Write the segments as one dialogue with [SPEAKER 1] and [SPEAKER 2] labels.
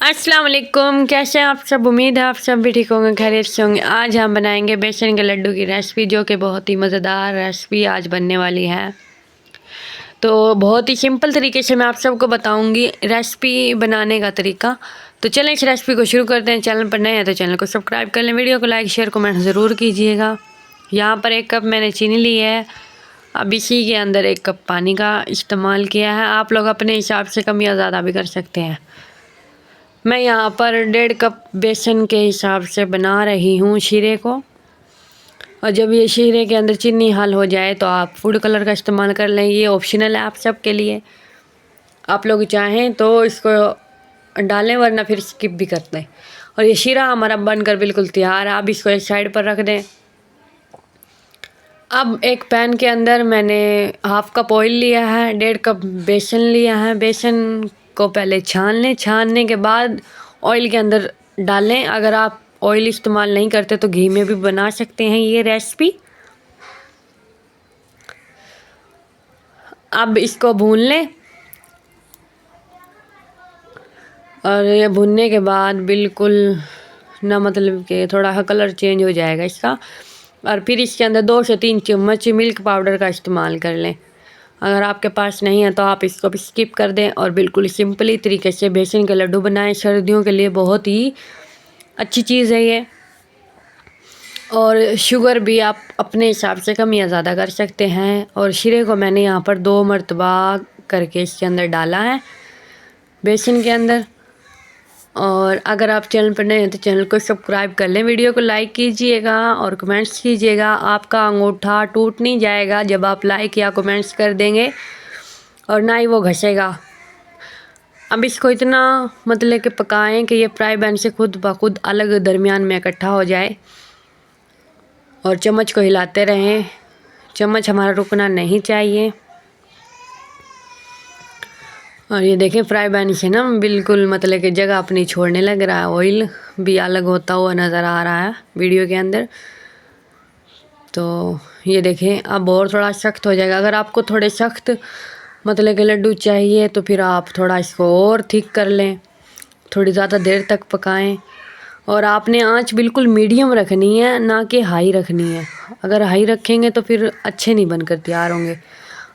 [SPEAKER 1] अस्सलाम वालेकुम, कैसे हैं आप सब। उम्मीद है आप सब भी ठीक होंगे, खैरियत से होंगे। आज हम बनाएंगे बेसन के लड्डू की रेसिपी, जो कि बहुत ही मज़ेदार रेसिपी आज बनने वाली है। तो बहुत ही सिंपल तरीके से मैं आप सबको बताऊंगी रेसिपी बनाने का तरीका। तो चलें इस रेसिपी को शुरू करते हैं। चैनल पर नए हैं तो चैनल को सब्सक्राइब कर लें, वीडियो को लाइक शेयर कमेंट ज़रूर कीजिएगा। यहाँ पर 1 कप मैंने चीनी ली है। अब इसी के अंदर 1 कप पानी का इस्तेमाल किया है। आप लोग अपने हिसाब से कम या ज़्यादा भी कर सकते हैं। मैं यहाँ पर 1.5 कप बेसन के हिसाब से बना रही हूँ शीरे को। और जब ये शीरे के अंदर चीनी हल हो जाए तो आप फूड कलर का इस्तेमाल कर लें, ये ऑप्शनल है आप सब के लिए। आप लोग चाहें तो इसको डालें, वरना फिर स्किप भी कर दें। और ये शीरा हमारा बनकर बिल्कुल तैयार है। अब इसको एक साइड पर रख दें। अब एक पैन के अंदर मैंने 1/2 कप ऑयल लिया है, 1.5 कप बेसन लिया है। बेसन को पहले छान लें, छानने के बाद ऑयल के अंदर डालें। अगर आप ऑयल इस्तेमाल नहीं करते तो घी में भी बना सकते हैं ये रेसिपी। अब इसको भून लें, और ये भूनने के बाद बिल्कुल ना मतलब कि थोड़ा सा कलर चेंज हो जाएगा इसका। और फिर इसके अंदर 2 से 3 चम्मच मिल्क पाउडर का इस्तेमाल कर लें। अगर आपके पास नहीं है तो आप इसको भी स्किप कर दें और बिल्कुल सिंपली तरीके से बेसन के लड्डू बनाएं। सर्दियों के लिए बहुत ही अच्छी चीज़ है ये। और शुगर भी आप अपने हिसाब से कम या ज़्यादा कर सकते हैं। और शीरे को मैंने यहाँ पर 2 मरतबा करके इसके अंदर डाला है, बेसन के अंदर। और अगर आप चैनल पर नए हैं तो चैनल को सब्सक्राइब कर लें, वीडियो को लाइक कीजिएगा और कमेंट्स कीजिएगा। आपका अंगूठा टूट नहीं जाएगा जब आप लाइक या कमेंट्स कर देंगे, और ना ही वो घसेगा। अब इसको इतना मतलब कि पकाएं कि ये फ्राई पैन से खुद ब खुद अलग दरमियान में इकट्ठा हो जाए। और चम्मच को हिलाते रहें, चम्मच हमारा रुकना नहीं चाहिए। और ये देखें फ्राई पैन से ना बिल्कुल मतलब कि जगह अपनी छोड़ने लग रहा है, ऑयल भी अलग होता हुआ नज़र आ रहा है वीडियो के अंदर। तो ये देखें अब और थोड़ा सख्त हो जाएगा। अगर आपको थोड़े सख्त मतलब कि लड्डू चाहिए तो फिर आप थोड़ा इसको और थिक कर लें, थोड़ी ज़्यादा देर तक पकाएं। और आपने आंच बिल्कुल मीडियम रखनी है, ना कि हाई रखनी है। अगर हाई रखेंगे तो फिर अच्छे नहीं बनकर तैयार होंगे।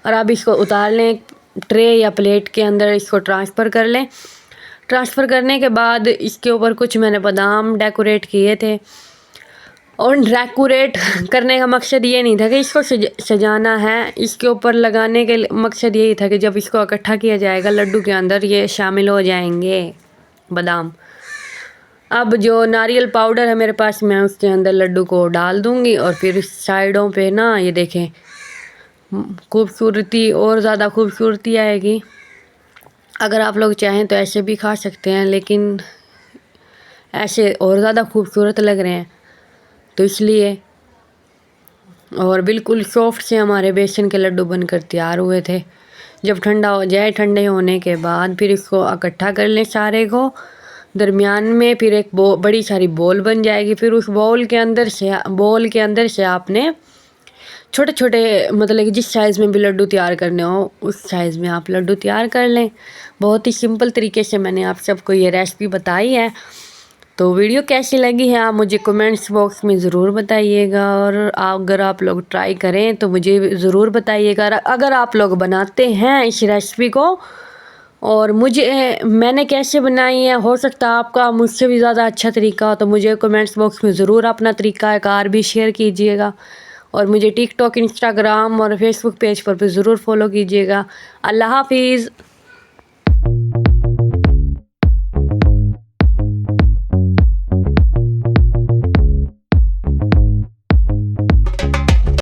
[SPEAKER 1] और आप इसको उतार लें, ट्रे या प्लेट के अंदर इसको ट्रांसफ़र कर लें। ट्रांसफ़र करने के बाद इसके ऊपर कुछ मैंने बादाम डेकोरेट किए थे। और डेकोरेट करने का मकसद ये नहीं था कि इसको सजाना है, इसके ऊपर लगाने के मकसद यही था कि जब इसको इकट्ठा किया जाएगा लड्डू के अंदर ये शामिल हो जाएंगे बादाम। अब जो नारियल पाउडर है मेरे पास, मैं उसके अंदर लड्डू को डाल दूँगी। और फिर साइडों पे ना ये देखें खूबसूरती और ज़्यादा खूबसूरती आएगी। अगर आप लोग चाहें तो ऐसे भी खा सकते हैं, लेकिन ऐसे और ज़्यादा खूबसूरत लग रहे हैं तो इसलिए। और बिल्कुल सॉफ्ट से हमारे बेसन के लड्डू बनकर तैयार हुए थे। जब ठंडा हो जाए, ठंडे होने के बाद फिर इसको इकट्ठा कर लें सारे को दरमियान में। फिर एक बड़ी सारी बॉल बन जाएगी। फिर उस बॉल के अंदर से आपने छोटे छोटे मतलब कि जिस साइज़ में भी लड्डू तैयार करने हो उस साइज़ में आप लड्डू तैयार कर लें। बहुत ही सिंपल तरीके से मैंने आप सबको ये रेसिपी बताई है। तो वीडियो कैसी लगी है आप मुझे कमेंट्स बॉक्स में ज़रूर बताइएगा। और अगर आप लोग ट्राई करें तो मुझे ज़रूर बताइएगा। अगर आप लोग बनाते हैं इस रेसिपी को और मैंने कैसे बनाई है, हो सकता है आपका मुझसे भी ज़्यादा अच्छा तरीका हो, तो मुझे कमेंट्स बॉक्स में ज़रूर अपना तरीक़ाकार भी शेयर कीजिएगा। और मुझे टिकटॉक, इंस्टाग्राम और फेसबुक पेज पर भी ज़रूर फॉलो कीजिएगा। अल्लाह हाफिज़।